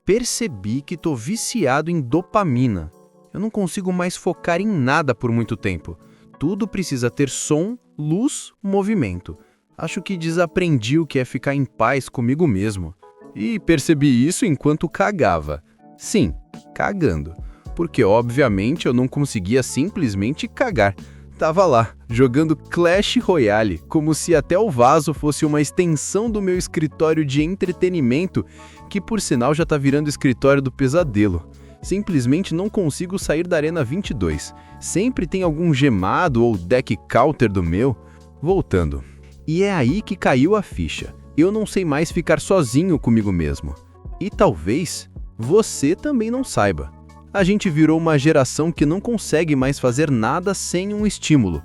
Percebi que tô viciado em dopamina. Eu não consigo mais focar em nada por muito tempo. Tudo precisa ter som, luz, movimento. Acho que desaprendi o que é ficar em paz comigo mesmo. E percebi isso enquanto cagava. Sim, cagando. Porque obviamente eu não conseguia simplesmente cagar. Tava lá, jogando Clash Royale, como se até o vaso fosse uma extensão do meu escritório de entretenimento, que por sinal já tá virando escritório do pesadelo. Simplesmente não consigo sair da Arena 22. Sempre tem algum gemado ou deck counter do meu. Voltando. E é aí que caiu a ficha. Eu não sei mais ficar sozinho comigo mesmo. E talvez você também não saiba. A gente virou uma geração que não consegue mais fazer nada sem um estímulo.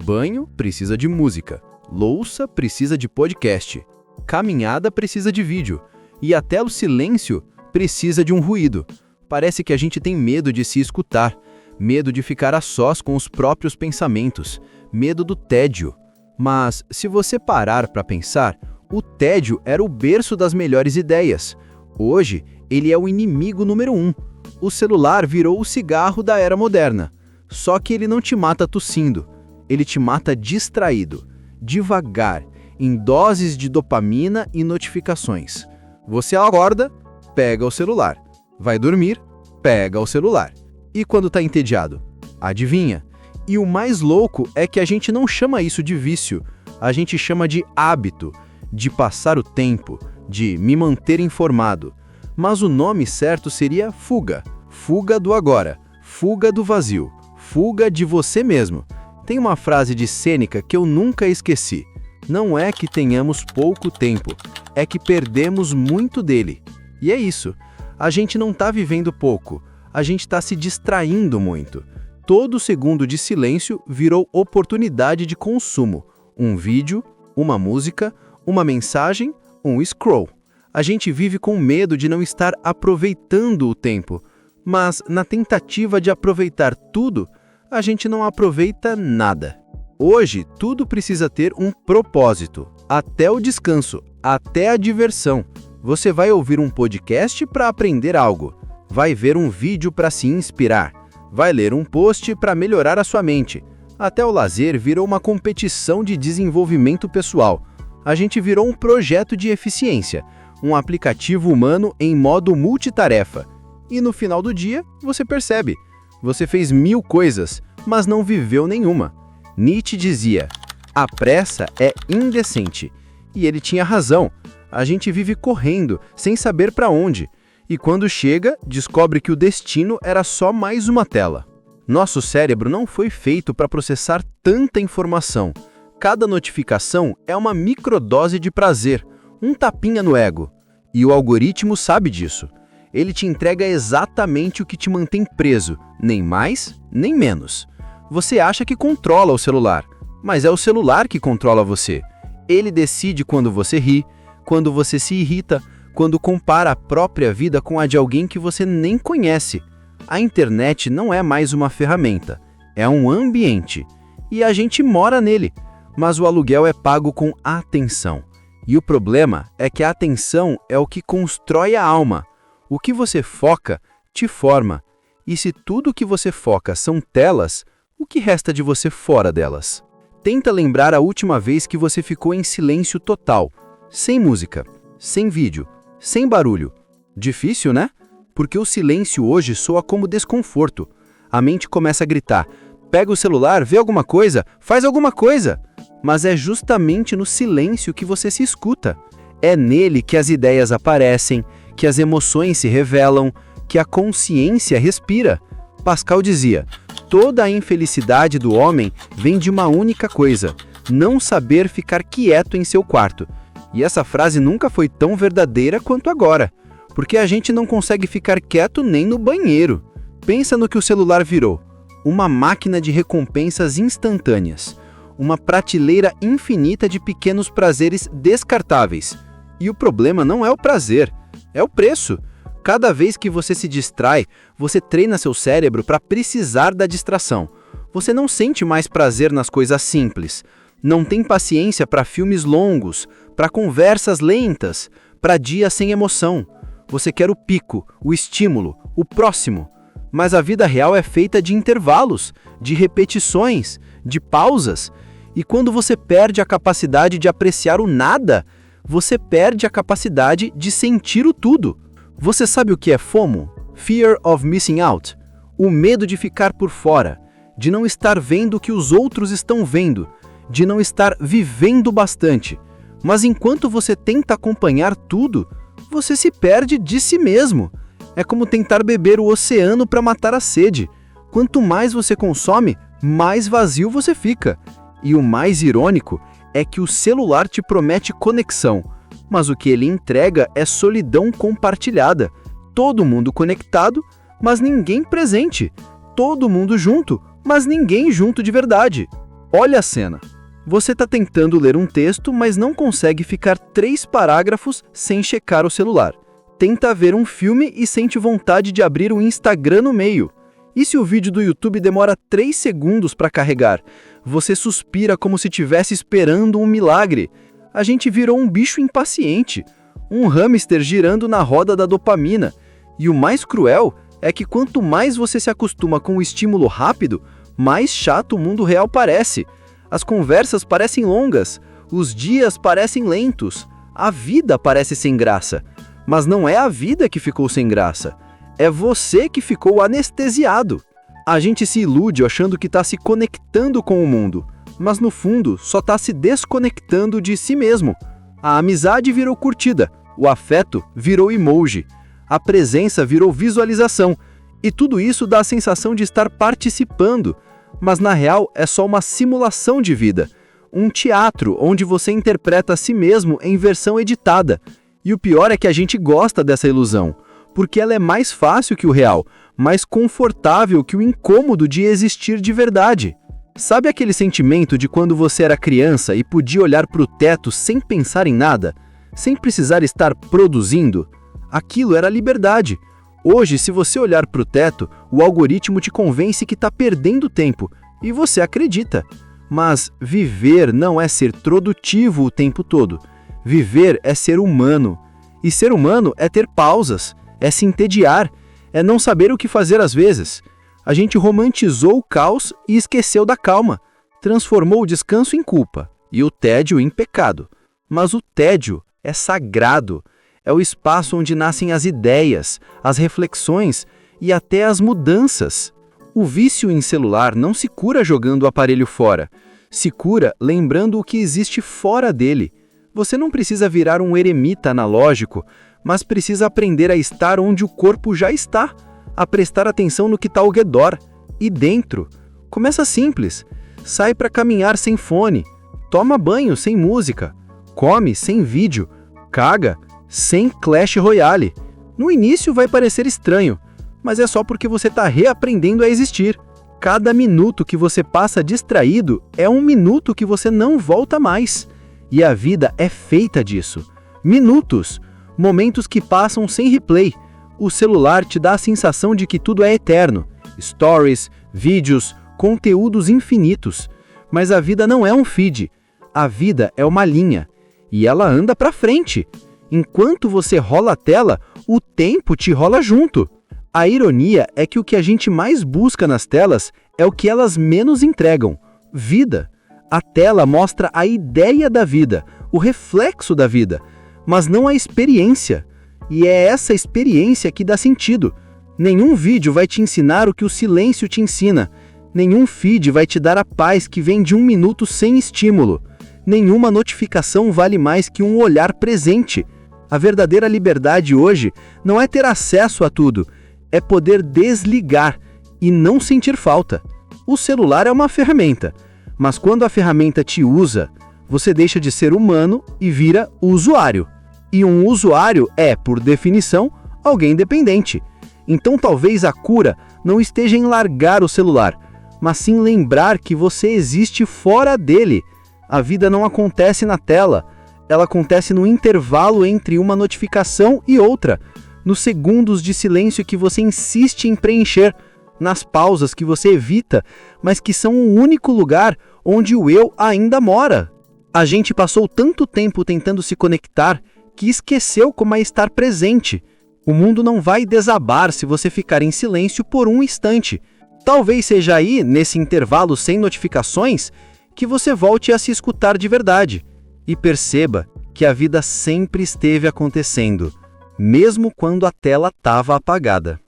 Banho precisa de música, louça precisa de podcast, caminhada precisa de vídeo e até o silêncio precisa de um ruído. Parece que a gente tem medo de se escutar, medo de ficar a sós com os próprios pensamentos, medo do tédio. Mas se você parar para pensar, o tédio era o berço das melhores ideias. Hoje, ele é o inimigo número 1. O celular virou o cigarro da era moderna. Só que ele não te mata tossindo. Ele te mata distraído, devagar, em doses de dopamina e notificações. Você acorda, pega o celular. Vai dormir, pega o celular. E quando tá entediado? Adivinha? E o mais louco é que a gente não chama isso de vício. A gente chama de hábito, de passar o tempo, de me manter informado. Mas o nome certo seria fuga. Fuga do agora, fuga do vazio, fuga de você mesmo. Tem uma frase de Sêneca que eu nunca esqueci. Não é que tenhamos pouco tempo, é que perdemos muito dele. E é isso. A gente não está vivendo pouco, a gente está se distraindo muito. Todo segundo de silêncio virou oportunidade de consumo. Um vídeo, uma música, uma mensagem, um scroll. A gente vive com medo de não estar aproveitando o tempo, mas na tentativa de aproveitar tudo, a gente não aproveita nada. Hoje, tudo precisa ter um propósito, até o descanso, até a diversão. Você vai ouvir um podcast para aprender algo, vai ver um vídeo para se inspirar, vai ler um post para melhorar a sua mente. Até o lazer virou uma competição de desenvolvimento pessoal. A gente virou um projeto de eficiência, um aplicativo humano em modo multitarefa. E no final do dia, você percebe. Você fez 1000 coisas, mas não viveu nenhuma. Nietzsche dizia, a pressa é indecente. E ele tinha razão. A gente vive correndo, sem saber para onde. E quando chega, descobre que o destino era só mais uma tela. Nosso cérebro não foi feito para processar tanta informação. Cada notificação é uma microdose de prazer, um tapinha no ego. E o algoritmo sabe disso. Ele te entrega exatamente o que te mantém preso, nem mais, nem menos. Você acha que controla o celular, mas é o celular que controla você. Ele decide quando você ri, quando você se irrita, quando compara a própria vida com a de alguém que você nem conhece. A internet não é mais uma ferramenta, é um ambiente. E a gente mora nele, mas o aluguel é pago com atenção. E o problema é que a atenção é o que constrói a alma. O que você foca, te forma. E se tudo que você foca são telas, o que resta de você fora delas? Tenta lembrar a última vez que você ficou em silêncio total, sem música, sem vídeo, sem barulho. Difícil, né? Porque o silêncio hoje soa como desconforto. A mente começa a gritar, pega o celular, vê alguma coisa, faz alguma coisa. Mas é justamente no silêncio que você se escuta. É nele que as ideias aparecem, que as emoções se revelam, que a consciência respira. Pascal dizia, toda a infelicidade do homem vem de uma única coisa, não saber ficar quieto em seu quarto. E essa frase nunca foi tão verdadeira quanto agora, porque a gente não consegue ficar quieto nem no banheiro. Pensa no que o celular virou, uma máquina de recompensas instantâneas, uma prateleira infinita de pequenos prazeres descartáveis. E o problema não é o prazer, é o preço. Cada vez que você se distrai, você treina seu cérebro para precisar da distração. Você não sente mais prazer nas coisas simples. Não tem paciência para filmes longos, para conversas lentas, para dias sem emoção. Você quer o pico, o estímulo, o próximo. Mas a vida real é feita de intervalos, de repetições, de pausas. E quando você perde a capacidade de apreciar o nada, você perde a capacidade de sentir o tudo. Você sabe o que é FOMO? Fear of Missing Out. O medo de ficar por fora, de não estar vendo o que os outros estão vendo, de não estar vivendo bastante. Mas enquanto você tenta acompanhar tudo, você se perde de si mesmo. É como tentar beber o oceano para matar a sede. Quanto mais você consome, mais vazio você fica. E o mais irônico é que o celular te promete conexão, mas o que ele entrega é solidão compartilhada. Todo mundo conectado, mas ninguém presente. Todo mundo junto, mas ninguém junto de verdade. Olha a cena. Você está tentando ler um texto, mas não consegue ficar 3 parágrafos sem checar o celular. Tenta ver um filme e sente vontade de abrir o Instagram no meio. E se o vídeo do YouTube demora 3 segundos para carregar? Você suspira como se estivesse esperando um milagre. A gente virou um bicho impaciente, um hamster girando na roda da dopamina. E o mais cruel é que quanto mais você se acostuma com o estímulo rápido, mais chato o mundo real parece. As conversas parecem longas, os dias parecem lentos, a vida parece sem graça. Mas não é a vida que ficou sem graça, é você que ficou anestesiado. A gente se ilude achando que está se conectando com o mundo, mas no fundo só está se desconectando de si mesmo. A amizade virou curtida, o afeto virou emoji, a presença virou visualização, e tudo isso dá a sensação de estar participando, mas na real é só uma simulação de vida, um teatro onde você interpreta a si mesmo em versão editada. E o pior é que a gente gosta dessa ilusão, porque ela é mais fácil que o real, mais confortável que o incômodo de existir de verdade. Sabe aquele sentimento de quando você era criança e podia olhar para o teto sem pensar em nada, sem precisar estar produzindo? Aquilo era liberdade. Hoje, se você olhar para o teto, o algoritmo te convence que está perdendo tempo, e você acredita. Mas viver não é ser produtivo o tempo todo. Viver é ser humano. E ser humano é ter pausas, é se entediar, é não saber o que fazer às vezes. A gente romantizou o caos e esqueceu da calma. Transformou o descanso em culpa e o tédio em pecado. Mas o tédio é sagrado. É o espaço onde nascem as ideias, as reflexões e até as mudanças. O vício em celular não se cura jogando o aparelho fora. Se cura lembrando o que existe fora dele. Você não precisa virar um eremita analógico, mas precisa aprender a estar onde o corpo já está, a prestar atenção no que está ao redor e dentro. Começa simples. Sai para caminhar sem fone, toma banho sem música, come sem vídeo, caga sem Clash Royale. No início vai parecer estranho, mas é só porque você está reaprendendo a existir. Cada minuto que você passa distraído é um minuto que você não volta mais. E a vida é feita disso. Minutos, momentos que passam sem replay. O celular te dá a sensação de que tudo é eterno. Stories, vídeos, conteúdos infinitos. Mas a vida não é um feed. A vida é uma linha. E ela anda para frente. Enquanto você rola a tela, o tempo te rola junto. A ironia é que o que a gente mais busca nas telas é o que elas menos entregam: vida. A tela mostra a ideia da vida, o reflexo da vida, mas não a experiência. E é essa experiência que dá sentido. Nenhum vídeo vai te ensinar o que o silêncio te ensina. Nenhum feed vai te dar a paz que vem de um minuto sem estímulo. Nenhuma notificação vale mais que um olhar presente. A verdadeira liberdade hoje não é ter acesso a tudo, é poder desligar e não sentir falta. O celular é uma ferramenta, mas quando a ferramenta te usa, você deixa de ser humano e vira usuário. E um usuário é, por definição, alguém dependente. Então talvez a cura não esteja em largar o celular, mas sim lembrar que você existe fora dele. A vida não acontece na tela, ela acontece no intervalo entre uma notificação e outra, nos segundos de silêncio que você insiste em preencher, nas pausas que você evita, mas que são o único lugar onde o eu ainda mora. A gente passou tanto tempo tentando se conectar que esqueceu como é estar presente. O mundo não vai desabar se você ficar em silêncio por um instante. Talvez seja aí, nesse intervalo sem notificações, que você volte a se escutar de verdade e perceba que a vida sempre esteve acontecendo, mesmo quando a tela estava apagada.